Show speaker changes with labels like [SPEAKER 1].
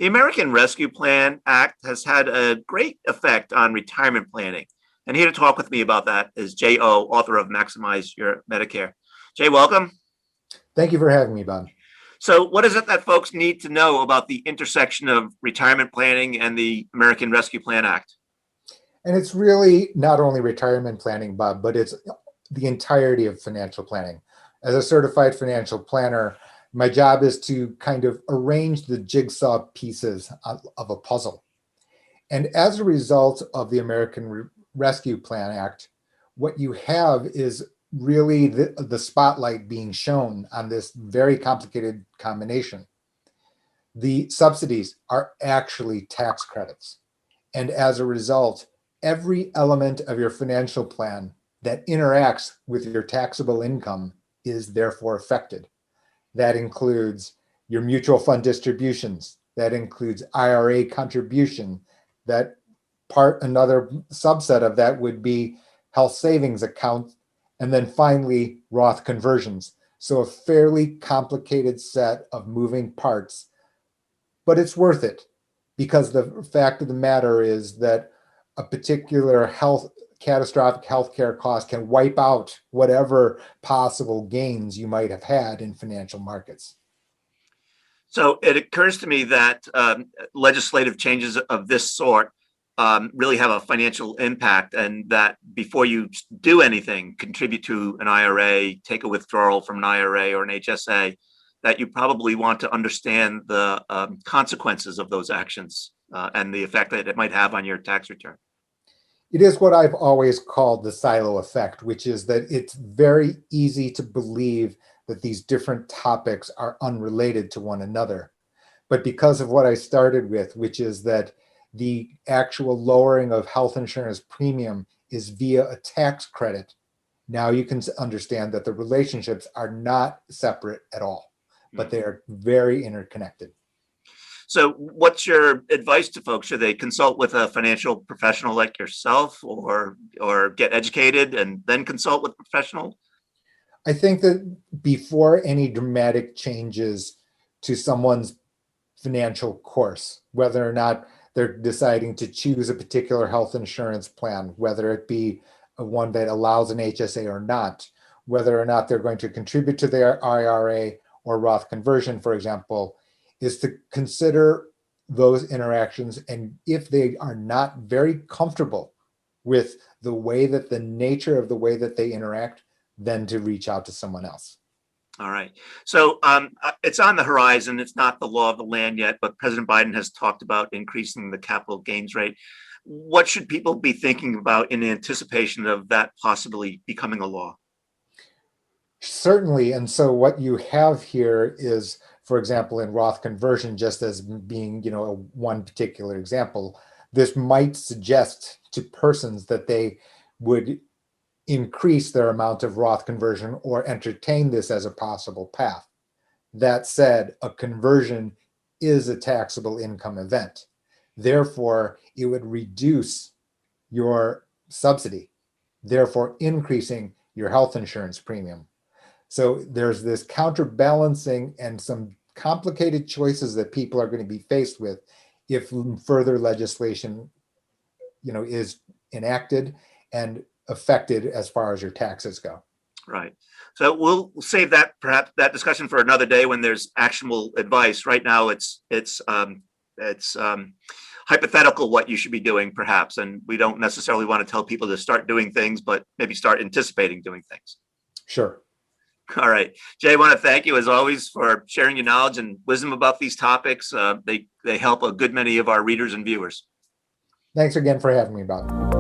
[SPEAKER 1] The American Rescue Plan Act has had a great effect on retirement planning. And here to talk with me about that is Jae Oh, author of Maximize Your Medicare. Jae, welcome.
[SPEAKER 2] Thank you for having me, Bob.
[SPEAKER 1] So, what is it that folks need to know about the intersection of retirement planning and the American Rescue Plan Act?
[SPEAKER 2] And it's really not only retirement planning, Bob, but it's the entirety of financial planning. As a certified financial planner, my job is to kind of arrange the jigsaw pieces of a puzzle. And as a result of the American Rescue Plan Act, what you have is really the spotlight being shown on this very complicated combination. The subsidies are actually tax credits. And as a result, every element of your financial plan that interacts with your taxable income is therefore affected. That includes your mutual fund distributions, that includes IRA contribution, another subset of that would be health savings account, and then finally Roth conversions. So a fairly complicated set of moving parts, but it's worth it because the fact of the matter is that a particular catastrophic healthcare cost can wipe out whatever possible gains you might have had in financial markets.
[SPEAKER 1] So, it occurs to me that legislative changes of this sort really have a financial impact, and that before you do anything, contribute to an IRA, take a withdrawal from an IRA or an HSA, that you probably want to understand the consequences of those actions and the effect that it might have on your tax return.
[SPEAKER 2] It is what I've always called the silo effect, which is that it's very easy to believe that these different topics are unrelated to one another. But because of what I started with, which is that the actual lowering of health insurance premium is via a tax credit, now you can understand that the relationships are not separate at all, but they are very interconnected.
[SPEAKER 1] So, what's your advice to folks? Should they consult with a financial professional like yourself, or get educated and then consult with a professional?
[SPEAKER 2] I think that before any dramatic changes to someone's financial course, whether or not they're deciding to choose a particular health insurance plan, whether it be one that allows an HSA or not, whether or not they're going to contribute to their IRA or Roth conversion, for example, is to consider those interactions. And if they are not very comfortable with the nature of the way that they interact, then to reach out to someone else.
[SPEAKER 1] All right. So it's on the horizon. It's not the law of the land yet, but President Biden has talked about increasing the capital gains rate. What should people be thinking about in anticipation of that possibly becoming a law?
[SPEAKER 2] Certainly. And so what you have here is, for example, in Roth conversion, just as being, one particular example, this might suggest to persons that they would increase their amount of Roth conversion or entertain this as a possible path. That said, a conversion is a taxable income event. Therefore, it would reduce your subsidy, therefore increasing your health insurance premium. So there's this counterbalancing and some complicated choices that people are going to be faced with if further legislation, is enacted and affected as far as your taxes go.
[SPEAKER 1] Right. So we'll save perhaps that discussion for another day when there's actionable advice. Right now, it's hypothetical what you should be doing, perhaps, and we don't necessarily want to tell people to start doing things, but maybe start anticipating doing things.
[SPEAKER 2] Sure.
[SPEAKER 1] All right, Jay, I want to thank you as always for sharing your knowledge and wisdom about these topics. They help a good many of our readers and viewers.
[SPEAKER 2] Thanks again for having me, Bob.